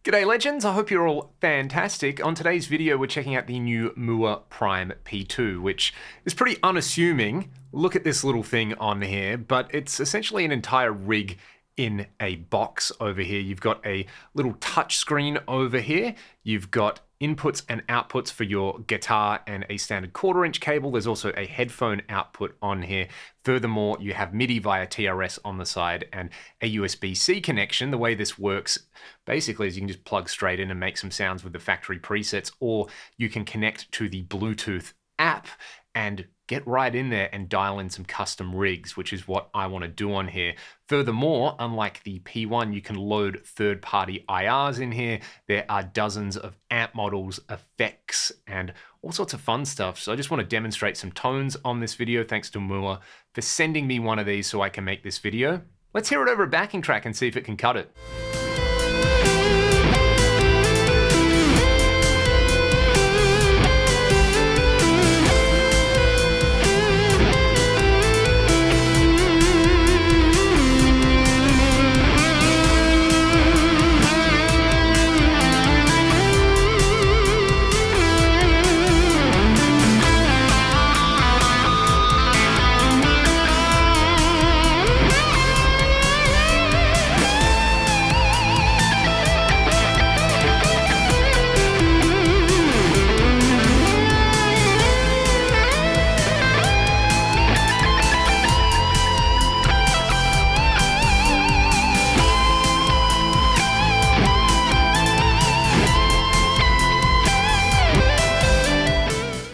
G'day legends, I hope you're all fantastic. On today's video we're checking out the new Mooer Prime P2, which is pretty unassuming. Look at this little thing on here, but it's essentially an entire rig in a box over here. You've got a little touch screen over here. You've got inputs and outputs for your guitar and a standard 1/4-inch cable. There's also a headphone output on here. Furthermore, you have MIDI via TRS on the side and a USB-C connection. The way this works basically is you can just plug straight in and make some sounds with the factory presets, or you can connect to the Bluetooth app and get right in there and dial in some custom rigs, which is what I want to do on here. Furthermore, unlike the P1, you can load third-party IRs in here. There are dozens of amp models, effects, and all sorts of fun stuff. So I just want to demonstrate some tones on this video. Thanks to Mooer for sending me one of these so I can make this video. Let's hear it over a backing track and see if it can cut it.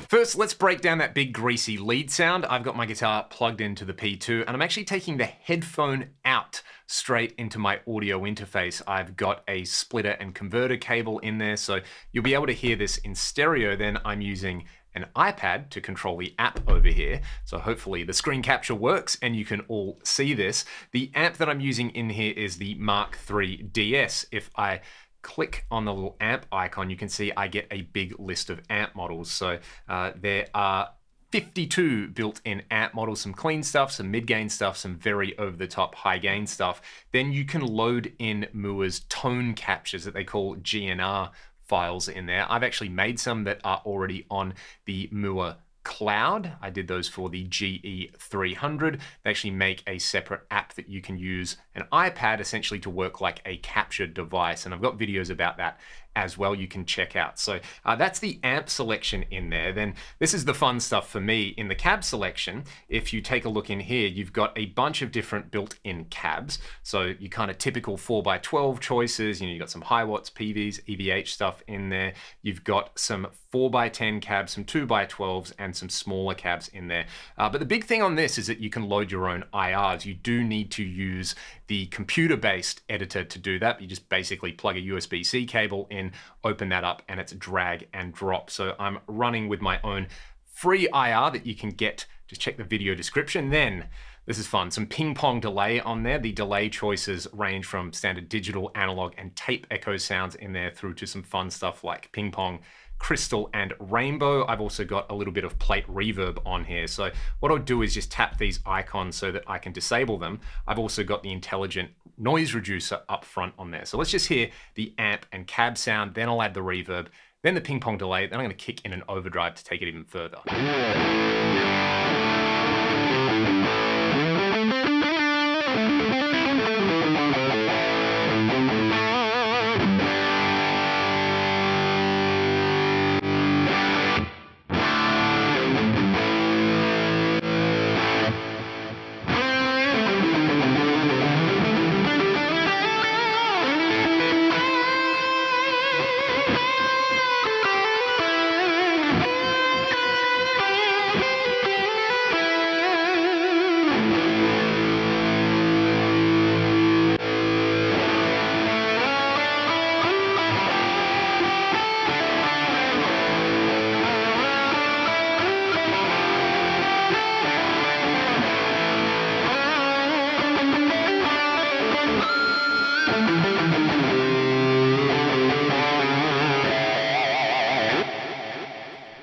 First, let's break down that big greasy lead sound. I've got my guitar plugged into the P2 and I'm actually taking the headphone out straight into my audio interface. I've got a splitter and converter cable in there, so you'll be able to hear this in stereo. Then I'm using an iPad to control the app over here. So hopefully the screen capture works and you can all see this. The amp that I'm using in here is the Mark III DS. If I click on the little amp icon, you can see I get a big list of amp models. So there are 52 built-in amp models, some clean stuff, some mid-gain stuff, some very over-the-top high-gain stuff. Then you can load in Mooer's tone captures that they call GNR files in there. I've actually made some that are already on the Mooer Cloud. I did those for the GE300. They actually make a separate app that you can use an iPad essentially to work like a capture device, and I've got videos about that as well you can check out. So that's the amp selection in there. Then this is the fun stuff for me in the cab selection. If you take a look in here, you've got a bunch of different built-in cabs. So you kind of typical 4x12 choices. You know, you've got some high watts, PVs, EVH stuff in there. You've got some 4x10 cabs, some 2x12s, and some smaller cabs in there. But the big thing on this is that you can load your own IRs. You do need to use the computer-based editor to do that. You just basically plug a USB-C cable in, open that up, and it's drag and drop. So I'm running with my own free IR that you can get. Just check the video description. Then this is fun, some ping pong delay on there. The delay choices range from standard digital, analog, and tape echo sounds in there through to some fun stuff like ping pong, crystal, and rainbow. I've also got a little bit of plate reverb on here. So what I'll do is just tap these icons so that I can disable them. I've also got the intelligent noise reducer up front on there. So let's just hear the amp and cab sound, then I'll add the reverb, then the ping pong delay, then I'm gonna kick in an overdrive to take it even further.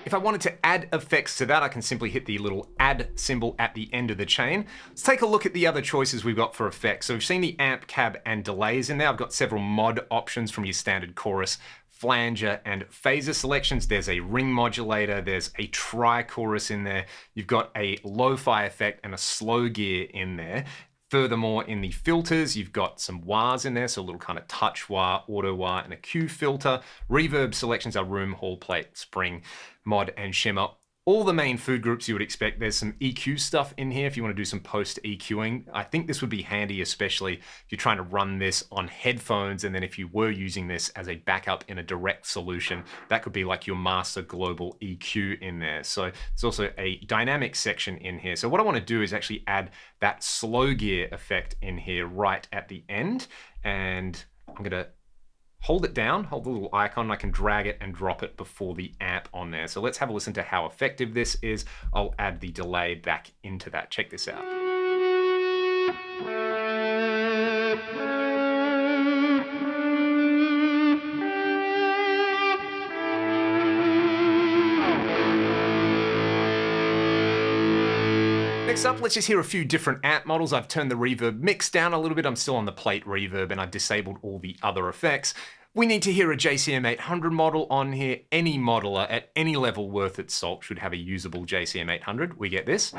If I wanted to add effects to that, I can simply hit the little add symbol at the end of the chain. Let's take a look at the other choices we've got for effects. So we've seen the amp, cab, and delays in there. I've got several mod options from your standard chorus, flanger, and phaser selections. There's a ring modulator, there's a tri-chorus in there. You've got a lo-fi effect and a slow gear in there. Furthermore, in the filters, you've got some wahs in there, so a little kind of touch wah, auto wah, and a Q filter. Reverb selections are room, hall plate, spring, mod, and shimmer. All the main food groups you would expect. There's some EQ stuff in here if you want to do some post EQing. I think this would be handy, especially if you're trying to run this on headphones, and then if you were using this as a backup in a direct solution, that could be like your master global EQ in there. So there's also a dynamic section in here. So what I want to do is actually add that slow gear effect in here right at the end, and I'm going to hold it down, hold the little icon, and I can drag it and drop it before the amp on there. So let's have a listen to how effective this is. I'll add the delay back into that. Check this out. Next up, let's just hear a few different amp models. I've turned the reverb mix down a little bit. I'm still on the plate reverb, and I've disabled all the other effects. We need to hear a JCM 800 model on here. Any modeler at any level worth its salt should have a usable JCM 800. We get this.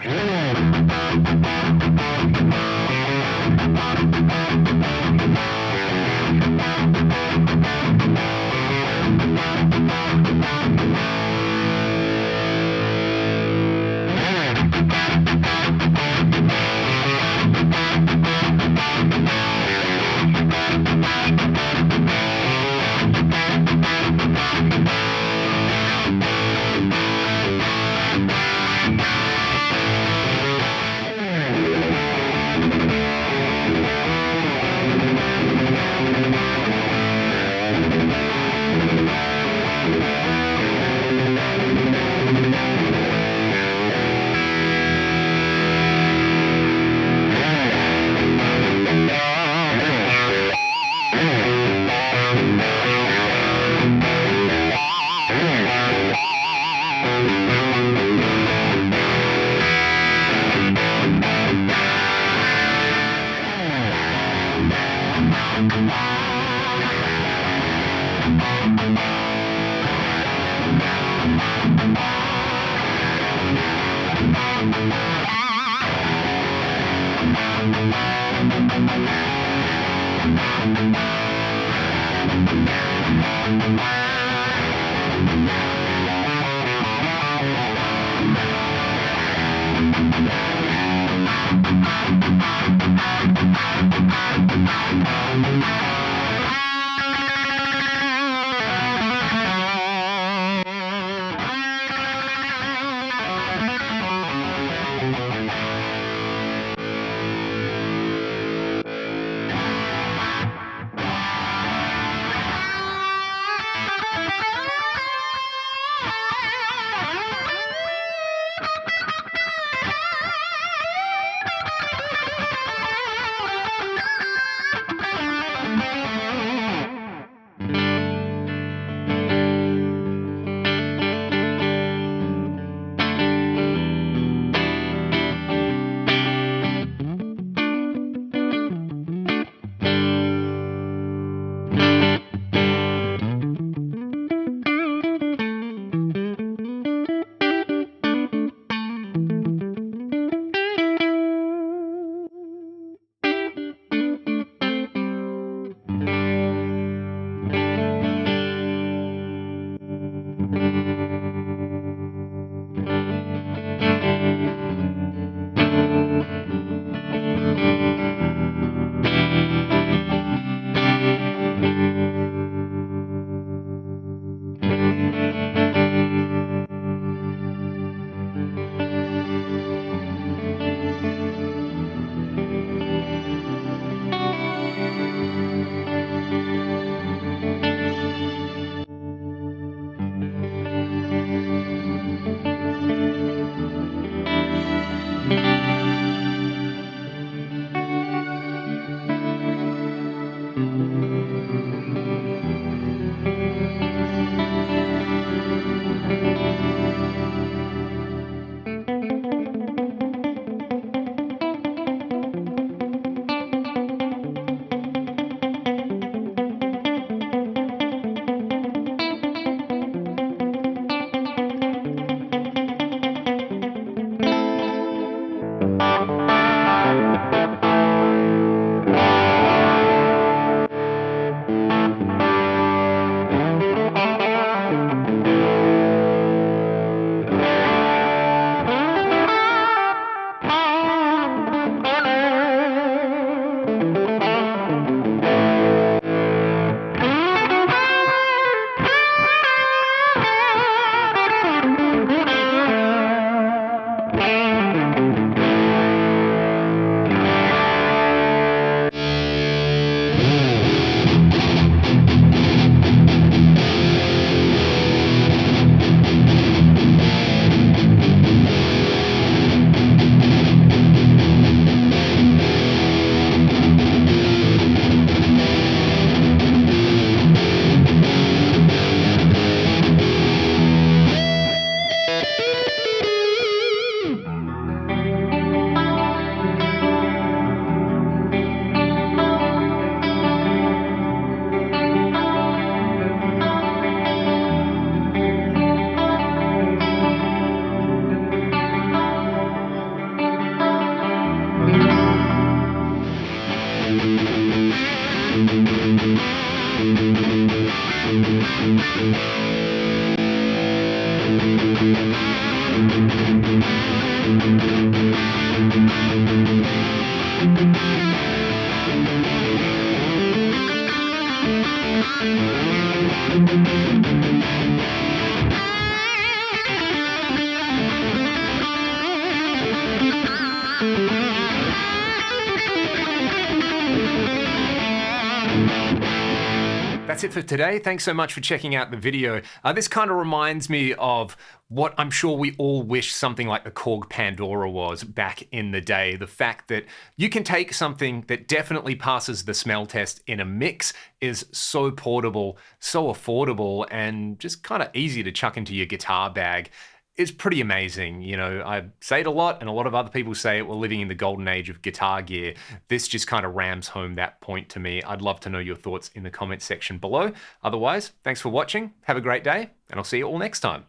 That's it for today. Thanks so much for checking out the video. This kind of reminds me of what I'm sure we all wish something like the Korg Pandora was back in the day. The fact that you can take something that definitely passes the smell test in a mix, is so portable, so affordable, and just kind of easy to chuck into your guitar bag. It's pretty amazing. You know, I say it a lot, and a lot of other people say it. We're living in the golden age of guitar gear. This just kind of rams home that point to me. I'd love to know your thoughts in the comments section below. Otherwise, thanks for watching. Have a great day, and I'll see you all next time.